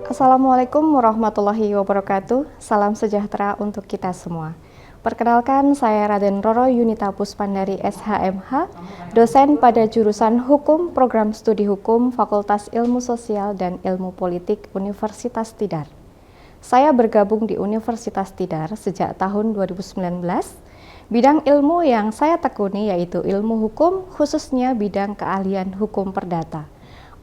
Assalamualaikum warahmatullahi wabarakatuh. Salam sejahtera untuk kita semua. Perkenalkan, saya Raden Roro Yunita Puspandari SHMH, dosen pada jurusan Hukum Program Studi Hukum Fakultas Ilmu Sosial dan Ilmu Politik Universitas Tidar. Saya bergabung di Universitas Tidar sejak tahun 2019. Bidang ilmu yang saya tekuni yaitu ilmu hukum, khususnya bidang keahlian hukum perdata.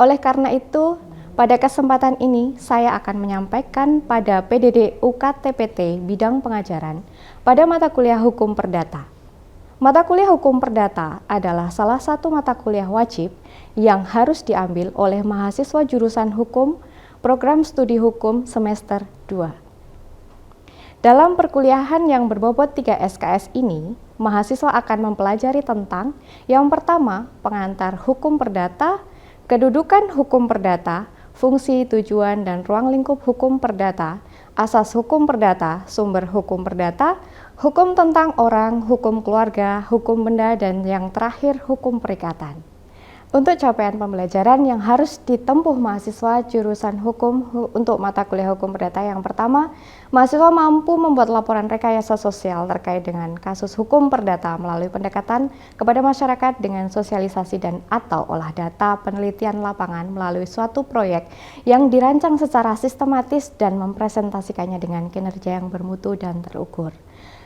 Oleh karena itu, pada kesempatan ini, saya akan menyampaikan pada PDD UKTPT bidang pengajaran pada mata kuliah Hukum Perdata. Mata kuliah Hukum Perdata adalah salah satu mata kuliah wajib yang harus diambil oleh mahasiswa jurusan Hukum Program Studi Hukum semester 2. Dalam perkuliahan yang berbobot 3 SKS ini, mahasiswa akan mempelajari tentang yang pertama, pengantar hukum perdata, kedudukan hukum perdata, fungsi, tujuan, dan ruang lingkup hukum perdata, asas hukum perdata, sumber hukum perdata, hukum tentang orang, hukum keluarga, hukum benda, dan yang terakhir hukum perikatan. Untuk capaian pembelajaran yang harus ditempuh mahasiswa jurusan hukum untuk mata kuliah hukum perdata, yang pertama, mahasiswa mampu membuat laporan rekayasa sosial terkait dengan kasus hukum perdata melalui pendekatan kepada masyarakat dengan sosialisasi dan atau olah data penelitian lapangan melalui suatu proyek yang dirancang secara sistematis dan mempresentasikannya dengan kinerja yang bermutu dan terukur.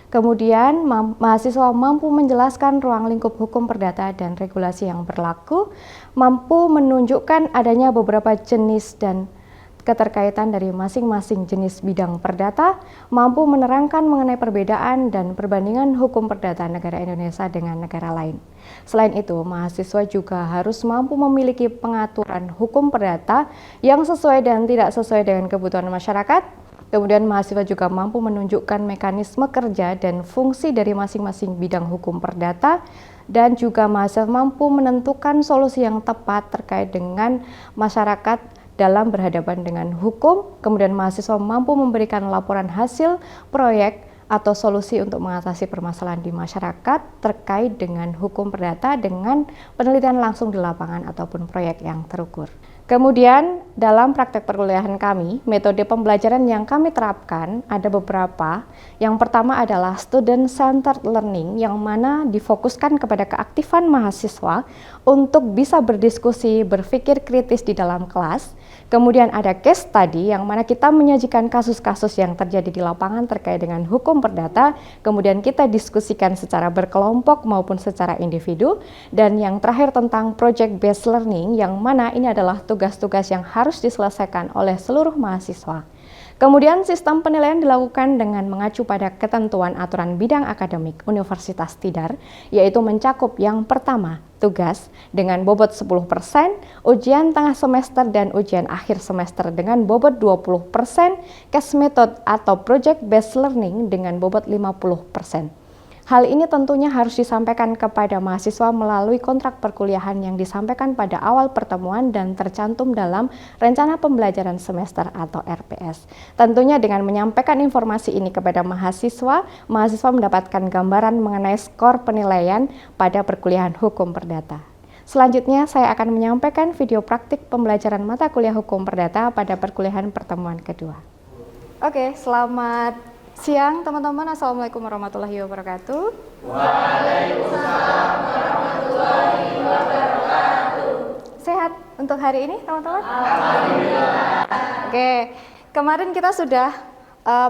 Kemudian, mahasiswa mampu menjelaskan ruang lingkup hukum perdata dan regulasi yang berlaku, mampu menunjukkan adanya beberapa jenis dan keterkaitan dari masing-masing jenis bidang perdata, mampu menerangkan mengenai perbedaan dan perbandingan hukum perdata negara Indonesia dengan negara lain. Selain itu, mahasiswa juga harus mampu memiliki pengaturan hukum perdata yang sesuai dan tidak sesuai dengan kebutuhan masyarakat. Kemudian mahasiswa juga mampu menunjukkan mekanisme kerja dan fungsi dari masing-masing bidang hukum perdata, dan juga mahasiswa mampu menentukan solusi yang tepat terkait dengan masyarakat dalam berhadapan dengan hukum. Kemudian mahasiswa mampu memberikan laporan hasil proyek atau solusi untuk mengatasi permasalahan di masyarakat terkait dengan hukum perdata dengan penelitian langsung di lapangan ataupun proyek yang terukur. Kemudian dalam praktek perkuliahan kami, metode pembelajaran yang kami terapkan ada beberapa. Yang pertama adalah student centered learning, yang mana difokuskan kepada keaktifan mahasiswa untuk bisa berdiskusi, berpikir kritis di dalam kelas. Kemudian ada case study, yang mana kita menyajikan kasus-kasus yang terjadi di lapangan terkait dengan hukum perdata, kemudian kita diskusikan secara berkelompok maupun secara individu. Dan yang terakhir tentang project based learning, yang mana ini adalah tugas-tugas yang harus diselesaikan oleh seluruh mahasiswa. Kemudian sistem penilaian dilakukan dengan mengacu pada ketentuan aturan bidang akademik Universitas Tidar, yaitu mencakup yang pertama, tugas dengan bobot 10%, ujian tengah semester dan ujian akhir semester dengan bobot 20%, case method atau project based learning dengan bobot 50%. Hal ini tentunya harus disampaikan kepada mahasiswa melalui kontrak perkuliahan yang disampaikan pada awal pertemuan dan tercantum dalam rencana pembelajaran semester atau RPS. Tentunya dengan menyampaikan informasi ini kepada mahasiswa, mahasiswa mendapatkan gambaran mengenai skor penilaian pada perkuliahan hukum perdata. Selanjutnya, saya akan menyampaikan video praktik pembelajaran mata kuliah hukum perdata pada perkuliahan pertemuan kedua. Oke, selamat siang teman-teman. Assalamualaikum warahmatullahi wabarakatuh. Waalaikumsalam warahmatullahi wabarakatuh. Sehat untuk hari ini teman-teman? Alhamdulillah. Oke, kemarin kita sudah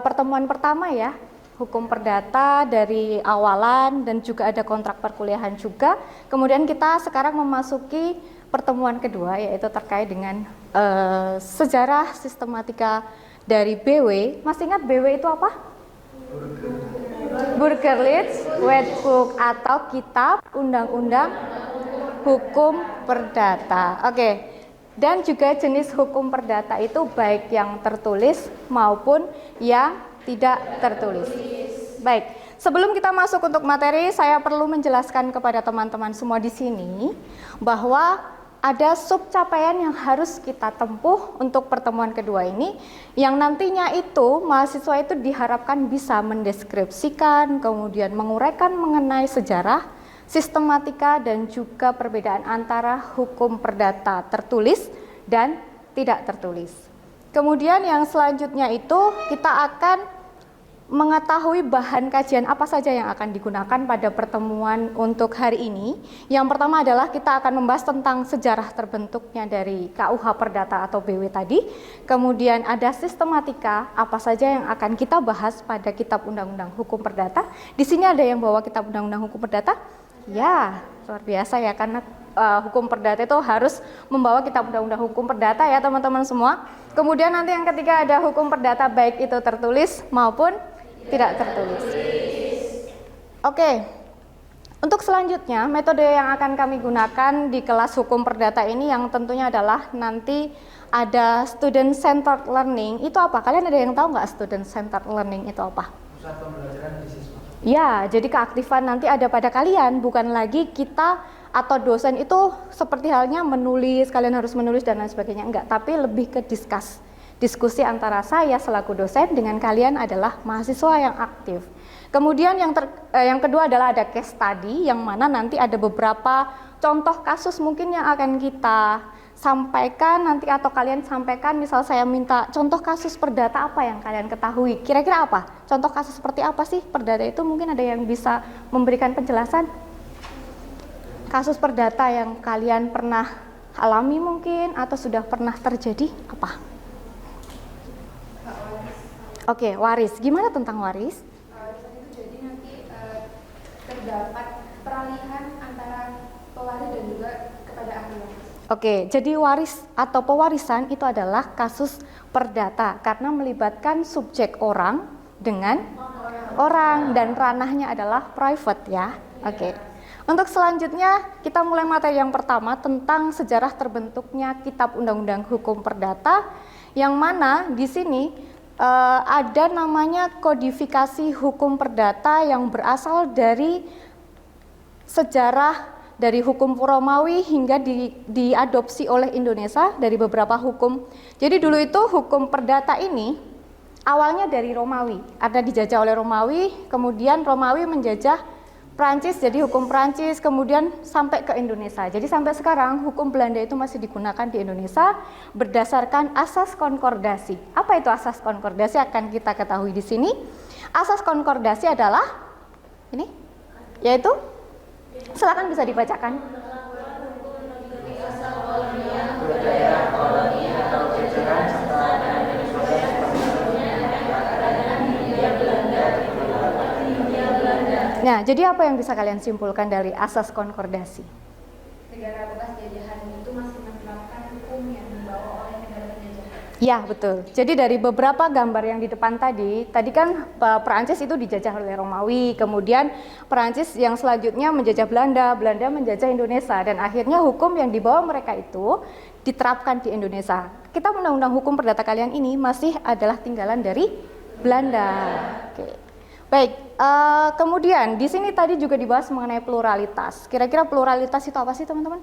pertemuan pertama ya, hukum perdata dari awalan dan juga ada kontrak perkuliahan juga. Kemudian kita sekarang memasuki pertemuan kedua, yaitu terkait dengan sejarah sistematika dari BW. Masih ingat BW itu apa? Burgerlich Wetbook atau Kitab Undang-Undang Hukum Perdata. Oke. Dan juga jenis hukum perdata itu baik yang tertulis maupun yang tidak tertulis. Baik. Sebelum kita masuk untuk materi, saya perlu menjelaskan kepada teman-teman semua di sini bahwa ada subcapaian yang harus kita tempuh untuk pertemuan kedua ini, yang nantinya itu mahasiswa itu diharapkan bisa mendeskripsikan, kemudian menguraikan mengenai sejarah, sistematika, dan juga perbedaan antara hukum perdata tertulis dan tidak tertulis. Kemudian yang selanjutnya itu kita akan mengetahui bahan kajian apa saja yang akan digunakan pada pertemuan untuk hari ini. Yang pertama adalah kita akan membahas tentang sejarah terbentuknya dari KUH Perdata atau BW tadi. Kemudian ada sistematika apa saja yang akan kita bahas pada Kitab Undang-Undang Hukum Perdata. Di sini ada yang bawa Kitab Undang-Undang Hukum Perdata? Ya, luar biasa ya, karena hukum perdata itu harus membawa Kitab Undang-Undang Hukum Perdata ya teman-teman semua. Kemudian nanti yang ketiga ada hukum perdata baik itu tertulis maupun tidak tertulis. Oke, untuk selanjutnya metode yang akan kami gunakan di kelas hukum perdata ini yang tentunya adalah nanti ada student centered learning. Itu apa? Kalian ada yang tahu nggak student centered learning itu apa? Pusat pembelajaran di siswa. Ya, jadi keaktifan nanti ada pada kalian, bukan lagi kita atau dosen itu seperti halnya menulis, kalian harus menulis dan lain sebagainya, enggak, tapi lebih ke diskusi antara saya selaku dosen dengan kalian adalah mahasiswa yang aktif. Kemudian yang kedua adalah ada case study, yang mana nanti ada beberapa contoh kasus mungkin yang akan kita sampaikan nanti, atau kalian sampaikan. Misal saya minta contoh kasus perdata apa yang kalian ketahui, kira-kira apa? Contoh kasus seperti apa sih perdata itu? Mungkin ada yang bisa memberikan penjelasan? Kasus perdata yang kalian pernah alami mungkin atau sudah pernah terjadi apa? Oke, waris. Gimana tentang waris? Warisan itu jadi nanti terdapat peralihan antara pewaris dan juga kepada ahli waris. Oke, jadi waris atau pewarisan itu adalah kasus perdata karena melibatkan subjek orang dengan orang dan ranahnya adalah private ya. Oke. Untuk selanjutnya kita mulai materi yang pertama tentang sejarah terbentuknya Kitab Undang-Undang Hukum Perdata, yang mana di sini ada namanya kodifikasi hukum perdata yang berasal dari sejarah dari hukum Romawi hingga diadopsi oleh Indonesia dari beberapa hukum. Jadi dulu itu hukum perdata ini awalnya dari Romawi, ada dijajah oleh Romawi, kemudian Romawi menjajah Prancis, jadi hukum Prancis, kemudian sampai ke Indonesia. Jadi sampai sekarang hukum Belanda itu masih digunakan di Indonesia berdasarkan asas konkordasi. Apa itu asas konkordasi? Akan kita ketahui di sini. Asas konkordasi adalah ini, yaitu silakan bisa dibacakan. Nah, jadi apa yang bisa kalian simpulkan dari asas konkordasi? Negara bekas jajahan itu masih menerapkan hukum yang dibawa oleh negara penjajah. Ya, betul. Jadi dari beberapa gambar yang di depan tadi kan Perancis itu dijajah oleh Romawi, kemudian Perancis yang selanjutnya menjajah Belanda, Belanda menjajah Indonesia, dan akhirnya hukum yang dibawa mereka itu diterapkan di Indonesia. Kitab Undang-Undang Hukum Perdata kalian ini masih adalah tinggalan dari Belanda. Oke. Baik, kemudian di sini tadi juga dibahas mengenai pluralitas. Kira-kira pluralitas itu apa sih teman-teman?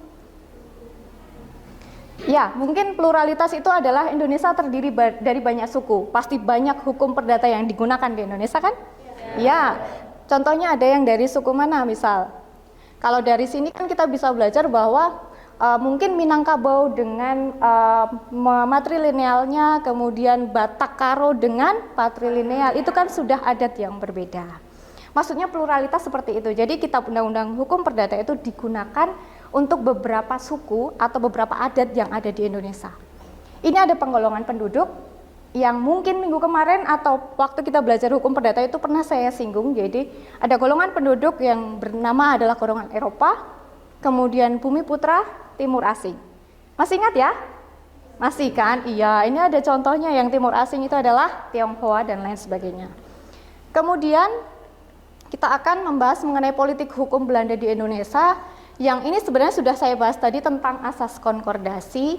Ya, mungkin pluralitas itu adalah Indonesia terdiri dari banyak suku. Pasti banyak hukum perdata yang digunakan di Indonesia kan? Ya, contohnya ada yang dari suku mana misal? Kalau dari sini kan kita bisa belajar bahwa mungkin Minangkabau dengan matrilinealnya, kemudian Batak Karo dengan patrilineal, itu kan sudah adat yang berbeda. Maksudnya pluralitas seperti itu. Jadi Kitab Undang-Undang Hukum Perdata itu digunakan untuk beberapa suku atau beberapa adat yang ada di Indonesia. Ini ada penggolongan penduduk yang mungkin minggu kemarin atau waktu kita belajar hukum perdata itu pernah saya singgung. Jadi ada golongan penduduk yang bernama adalah golongan Eropa, kemudian Bumi Putra, Timur Asing. Masih ingat ya? Masih kan? Iya, ini ada contohnya yang Timur Asing itu adalah Tionghoa dan lain sebagainya. Kemudian kita akan membahas mengenai politik hukum Belanda di Indonesia, yang ini sebenarnya sudah saya bahas tadi tentang asas konkordasi,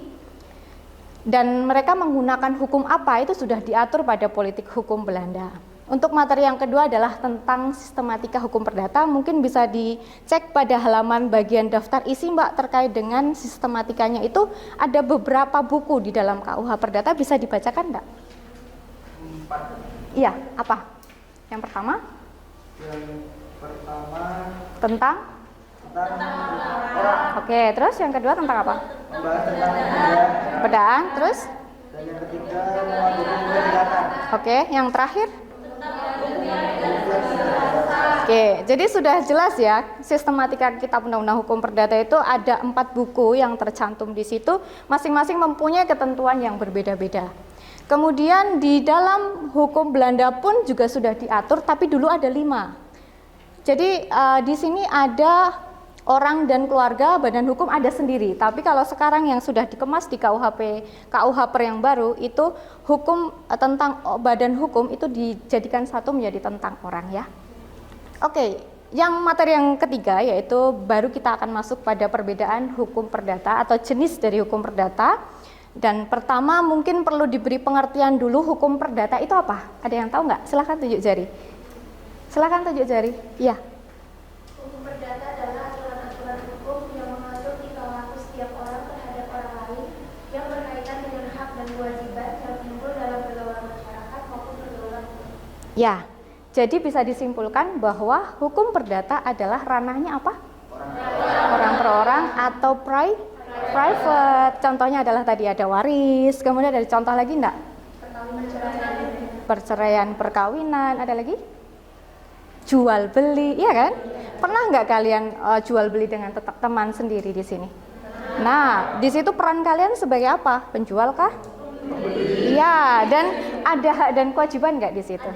dan mereka menggunakan hukum apa itu sudah diatur pada politik hukum Belanda. Untuk materi yang kedua adalah tentang sistematika hukum perdata. Mungkin bisa dicek pada halaman bagian daftar isi Mbak, terkait dengan sistematikanya itu ada beberapa buku di dalam KUH Perdata, bisa dibacakan Mbak? 4. Iya, apa? Yang pertama? Tentang orang. Oke, terus yang kedua tentang apa? Membahas tentang kebudayaan. Terus? Dan Yang ketiga, mengadili kegiatan. Oke, yang terakhir? Oke, jadi sudah jelas ya, sistematika Kitab Undang-Undang Hukum Perdata itu ada 4 buku yang tercantum di situ, masing-masing mempunyai ketentuan yang berbeda-beda. Kemudian di dalam hukum Belanda pun juga sudah diatur, tapi dulu ada 5. Jadi di sini ada orang dan keluarga, badan hukum ada sendiri. Tapi kalau sekarang yang sudah dikemas di KUH per yang baru itu hukum tentang badan hukum itu dijadikan satu menjadi tentang orang ya. Oke, yang materi yang ketiga yaitu baru kita akan masuk pada perbedaan hukum perdata atau jenis dari hukum perdata. Dan pertama mungkin perlu diberi pengertian dulu hukum perdata itu apa? Ada yang tahu nggak? Silahkan tunjuk jari. Silahkan tunjuk jari. Iya. Hukum perdata adalah aturan-aturan hukum yang mengatur tingkah laku setiap orang terhadap orang lain yang berkaitan dengan hak dan kewajiban yang timbul dalam pergaulan masyarakat maupun pergaulan hukum. Ya. Jadi bisa disimpulkan bahwa hukum perdata adalah ranahnya apa? Orang per orang atau private. Contohnya adalah tadi ada waris, kemudian ada contoh lagi enggak? Perceraian, perkawinan, ada lagi? Jual beli, iya kan? Pernah nggak kalian jual beli dengan teman sendiri di sini? Nah, di situ peran kalian sebagai apa? Penjual kah? Iya, dan ada hak dan kewajiban nggak di situ?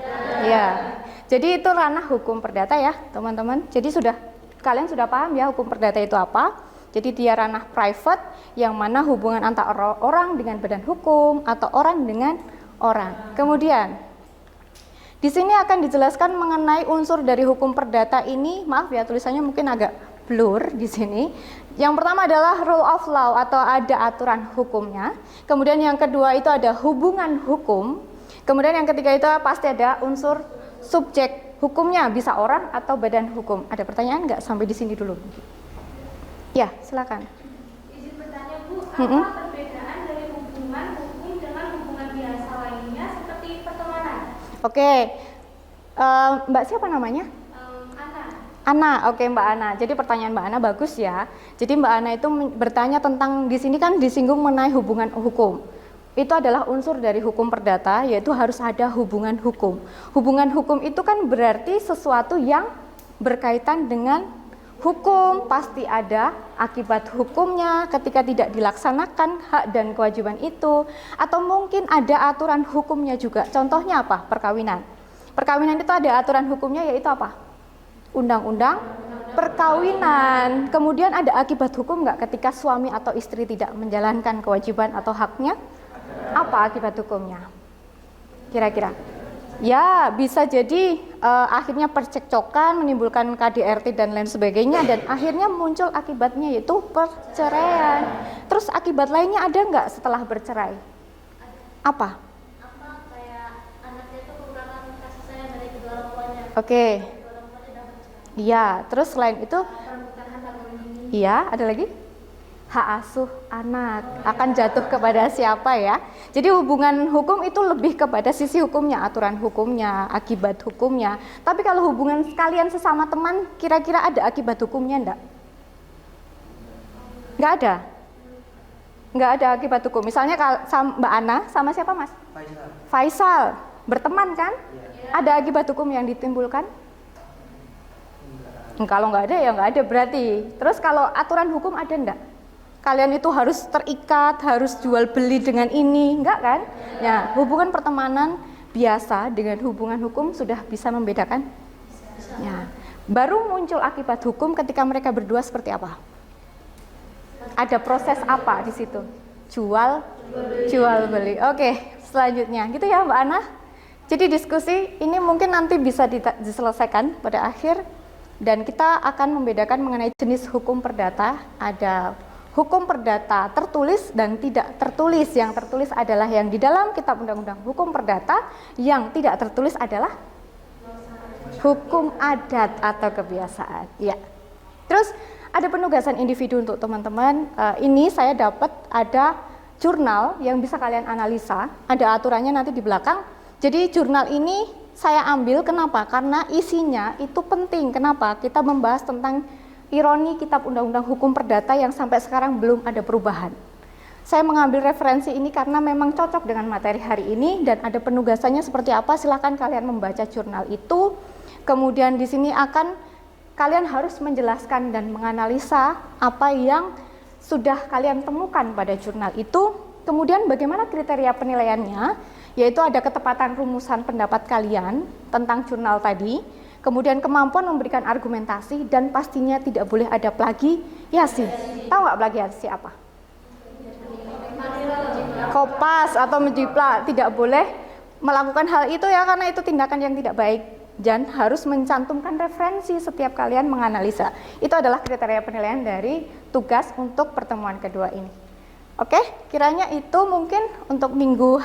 Iya. Jadi itu ranah hukum perdata ya, teman-teman. Jadi kalian sudah paham ya hukum perdata itu apa? Jadi dia ranah private yang mana hubungan antara orang dengan badan hukum atau orang dengan orang. Kemudian di sini akan dijelaskan mengenai unsur dari hukum perdata ini. Maaf ya tulisannya mungkin agak blur di sini. Yang pertama adalah rule of law atau ada aturan hukumnya. Kemudian yang kedua itu ada hubungan hukum. Kemudian yang ketiga itu pasti ada unsur subjek hukumnya, bisa orang atau badan hukum. Ada pertanyaan nggak sampai di sini dulu? Ya, silakan. Izin bertanya Bu, apa perbedaan dari hubungan hukum dengan hubungan biasa lainnya seperti pertemanan? Oke, Mbak siapa namanya? Ana. Ana, oke Mbak Ana. Jadi pertanyaan Mbak Ana bagus ya. Jadi Mbak Ana itu bertanya tentang di sini kan disinggung mengenai hubungan hukum. Itu adalah unsur dari hukum perdata, yaitu harus ada hubungan hukum. Hubungan hukum itu kan berarti sesuatu yang berkaitan dengan hukum, pasti ada akibat hukumnya ketika tidak dilaksanakan hak dan kewajiban itu, atau mungkin ada aturan hukumnya juga. Contohnya apa? Perkawinan. Perkawinan itu ada aturan hukumnya yaitu apa? Undang-undang perkawinan. Kemudian ada akibat hukum nggak ketika suami atau istri tidak menjalankan kewajiban atau haknya? Apa akibat hukumnya? Kira-kira? Ya, bisa jadi akhirnya percekcokan, menimbulkan KDRT dan lain sebagainya, dan akhirnya muncul akibatnya yaitu perceraian. Terus akibat lainnya ada nggak setelah bercerai? Apa? Kayak anaknya itu kekurangan kasih sayang dari kedua orang tuanya. Oke. Iya, terus selain itu, iya, ada lagi? Hak asuh anak akan jatuh kepada siapa ya? Jadi hubungan hukum itu lebih kepada sisi hukumnya, aturan hukumnya, akibat hukumnya. Tapi kalau hubungan kalian sesama teman, kira-kira ada akibat hukumnya enggak? Enggak ada? Enggak ada akibat hukum. Misalnya kalau Mbak Ana sama siapa Mas? Faisal. Berteman kan? Ada akibat hukum yang ditimbulkan? Kalau nggak ada ya nggak ada berarti. Terus kalau aturan hukum ada enggak? Kalian itu harus terikat, harus jual beli dengan ini, enggak kan? Ya, hubungan pertemanan biasa dengan hubungan hukum sudah bisa membedakan? Ya. Baru muncul akibat hukum ketika mereka berdua seperti apa? Ada proses apa di situ? Jual beli. Oke, selanjutnya gitu ya Mbak Ana. Jadi diskusi ini mungkin nanti bisa diselesaikan pada akhir, dan kita akan membedakan mengenai jenis hukum perdata. Ada hukum perdata tertulis dan tidak tertulis. Yang tertulis adalah yang di dalam Kitab Undang-Undang Hukum Perdata, yang tidak tertulis adalah hukum adat atau kebiasaan. Ya. Terus ada penugasan individu untuk teman-teman. Ini saya dapat ada jurnal yang bisa kalian analisa. Ada aturannya nanti di belakang. Jadi jurnal ini saya ambil kenapa? Karena isinya itu penting. Kenapa? Kita membahas tentang ironi Kitab Undang-Undang Hukum Perdata yang sampai sekarang belum ada perubahan. Saya mengambil referensi ini karena memang cocok dengan materi hari ini dan ada penugasannya seperti apa. Silakan kalian membaca jurnal itu. Kemudian di sini kalian harus menjelaskan dan menganalisa apa yang sudah kalian temukan pada jurnal itu. Kemudian bagaimana kriteria penilaiannya, yaitu ada ketepatan rumusan pendapat kalian tentang jurnal tadi, kemudian kemampuan memberikan argumentasi, dan pastinya tidak boleh ada plagiasi. Tahu nggak plagiasi apa? Kopas atau menjiplak, tidak boleh melakukan hal itu ya, karena itu tindakan yang tidak baik. Dan harus mencantumkan referensi setiap kalian menganalisa. Itu adalah kriteria penilaian dari tugas untuk pertemuan kedua ini. Oke, kiranya itu mungkin untuk minggu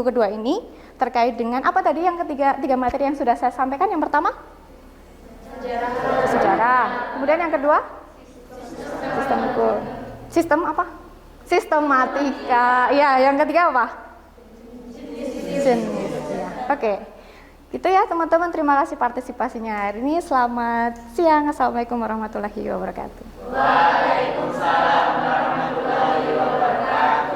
kedua ini terkait dengan apa tadi yang tiga materi yang sudah saya sampaikan. Yang pertama sejarah. Kemudian yang kedua sistem apa? Sistematika. Ya, yang ketiga apa? Jenis. Ya. Oke. Itu ya teman-teman, terima kasih partisipasinya hari ini. Selamat siang. Assalamualaikum warahmatullahi wabarakatuh. Waalaikumsalam.